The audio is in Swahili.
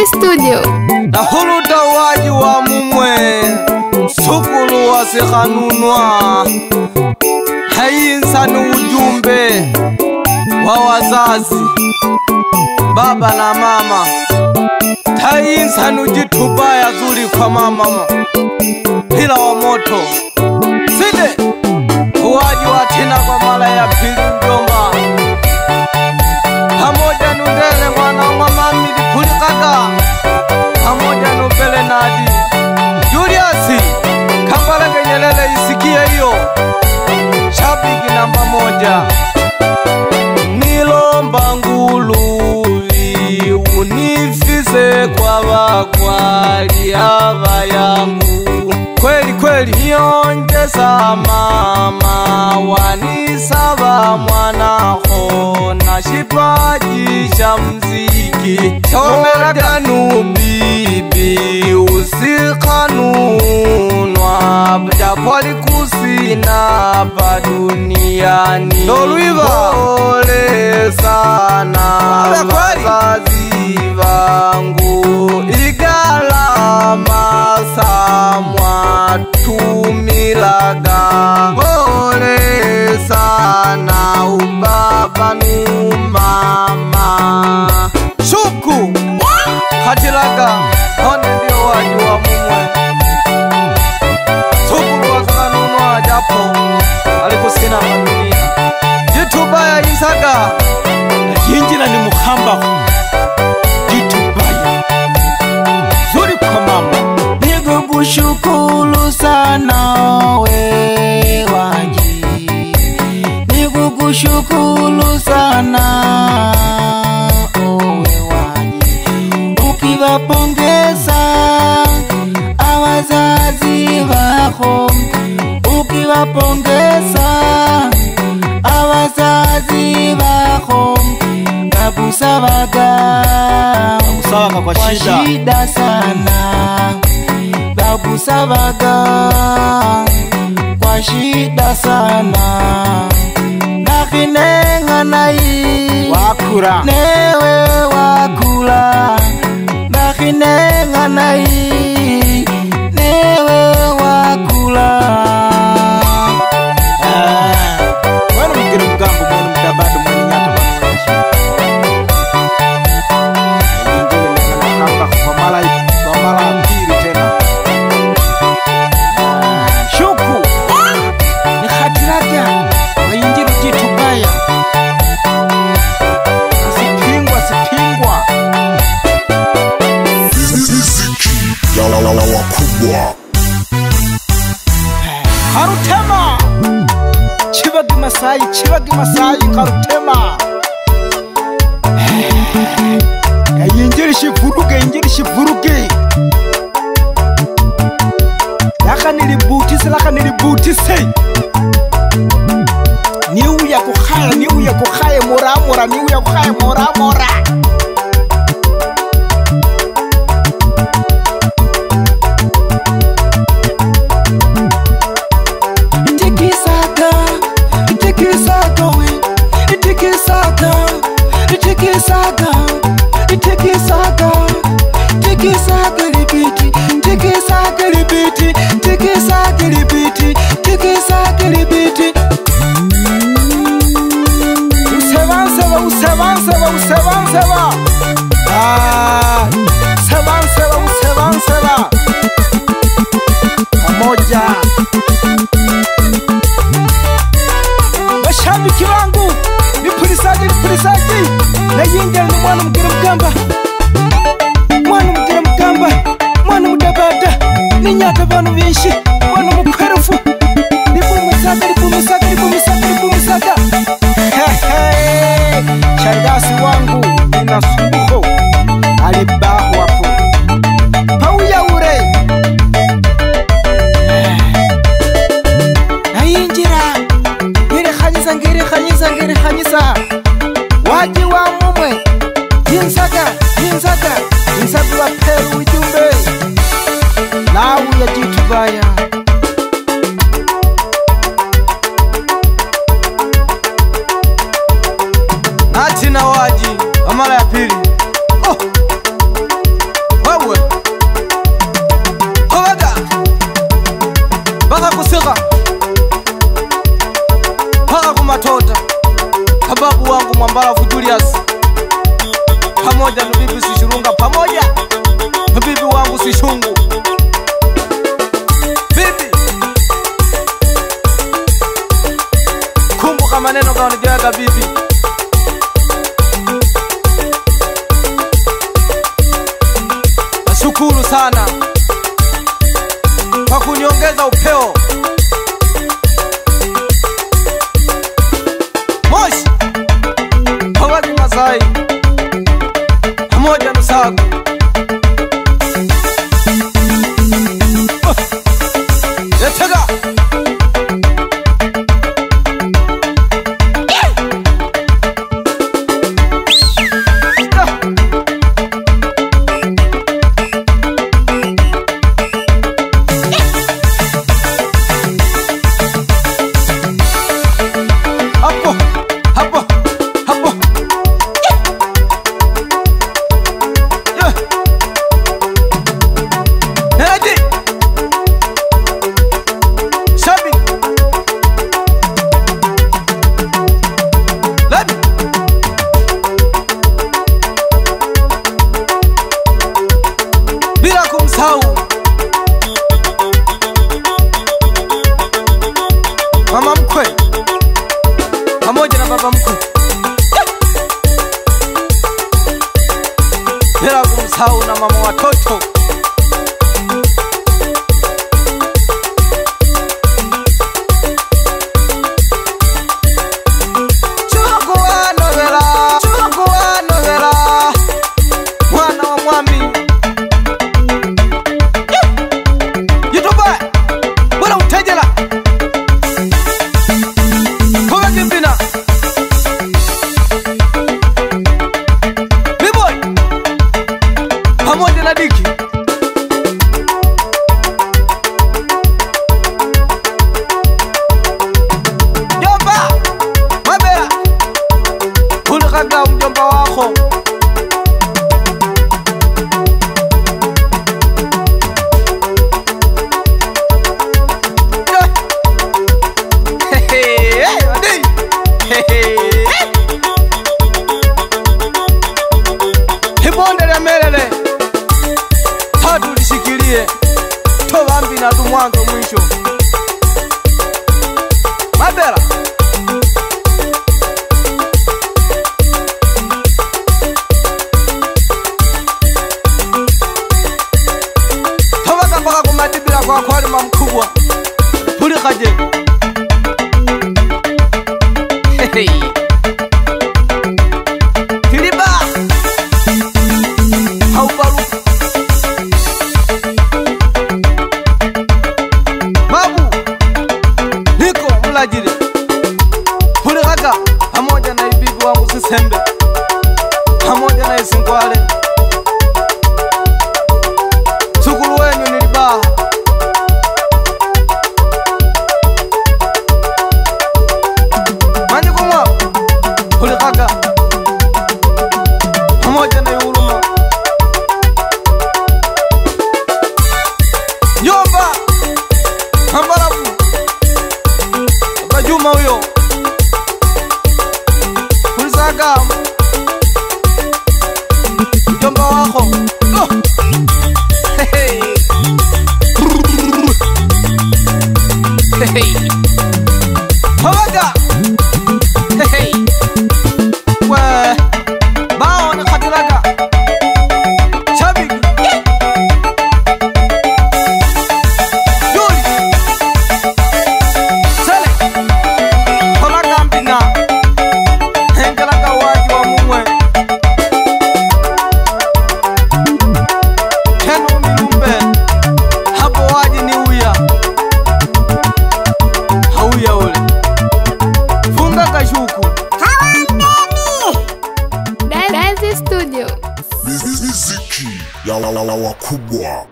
J Studio. Na huluta waji wa mumwe Sukulu wa sikhanunwa Hayinsanu ujumbe wa wazazi baba na mama Hayinsanu jitubaya zuri kwa mama Pila wa moto Side waji wa tina kwa mala ya pili mjomba Hamoja nundele mwana wa mami dipulikata Hamoja nubele nadi Juliasi Kambarage Nyerere isikie hiyo Shabiki namba 1 Nilomba nguluvi Unifise kwa wakwali hava yangu Kweli kweli Niongeza mama Wanisaba mwanaho Na shipaji cha mziki Tomera nubibi Usikanunwa Japoli kusina pa duniani Pole sana wazazi vangu Igalama samwa tumilaga Pole sana ubaba numama Shuku Hatilaga Hone ndio waji wa mumwe Sukulu wa kanunua japo Alikusina madunia Jitubaya Isaga Yinjira ni muhamba Jitubaya Zuri kwa mama Nigo kushukulu sana we waji Nigo kushukulu sana we waji Ukiwapongeza awazazi wako Ukiwapongeza awazazi wako Babusabaga kwa shida sana Babusabaga kwa shida sana Nakinenga nai wakura newe wakula Nakinenga nai newe wakula Mwana mkiri mgambo mwana mdabado mwana nyata mwana pili tena Shuku ni khatiraga Wayinjira jitubaya Sipingwa La wakubwa Karutema Chibagi Masai Karutema Yinjira shivuruge Laka nilibutise Niu ya kukhaya mora Niu ya kukhaya mora Usevanseva Pamoja Washabiki wangu Nipulisaji Na Yinjira ni mwana mkiri mgamba Mwana mudabada Ni nyata vanu vinshi Mwana mkwerufu Nipumisaga Shangazi wangu Ninasumbuho Alibahu wapu Pauya ure Na Yinjira Ngiri khanyisa Waji wa mumwe Yinsaga wa peru ujumbe Lawu ya jitubaya Nati na waji wa mara ya pili pamoja na bibi Sishurunga, pamoja na bibi wangu Sishungu. Bibi, kumbuka maneno kaonigeaga bibi. Nashukuru sana kwa kuniongeza upeo. Moshi Hawadi Masai pamoja na Sagu. Letega mama mkwe pamoja na baba mkwe, bila kumsahau na mama watoto. Chukua novela mwana wa mwami YouTube bora utajela kwa kimbina B-boy pamoja na Diki. Jomba Mabera kulikaga mjomba wako. Hibonde ya melele tatu lishikilie tovambi na dumwanzo mwisho. Mabera tovaka mpaka kumadibila kwa kwalima mkubwa pulikaje. Kiliba hauparu babu niko mlajili pulikaga pamoja na ibibu wangu Sisembe pamoja na Isingwale. Sukulu wenyu nilibaha kulikaga pamoja na Huruma. Nyomba Ambarabu Bajuma huyo kulisaga mjomba wako. Hawaga bao na kadiraga Chabi Yuli Sele Kolaga mbina Hengelaga waji wa mumwe Kenu milumbe hapo waji ni uya hauya ule funga kashuku Dance Studio. Miziki ya wakubwa.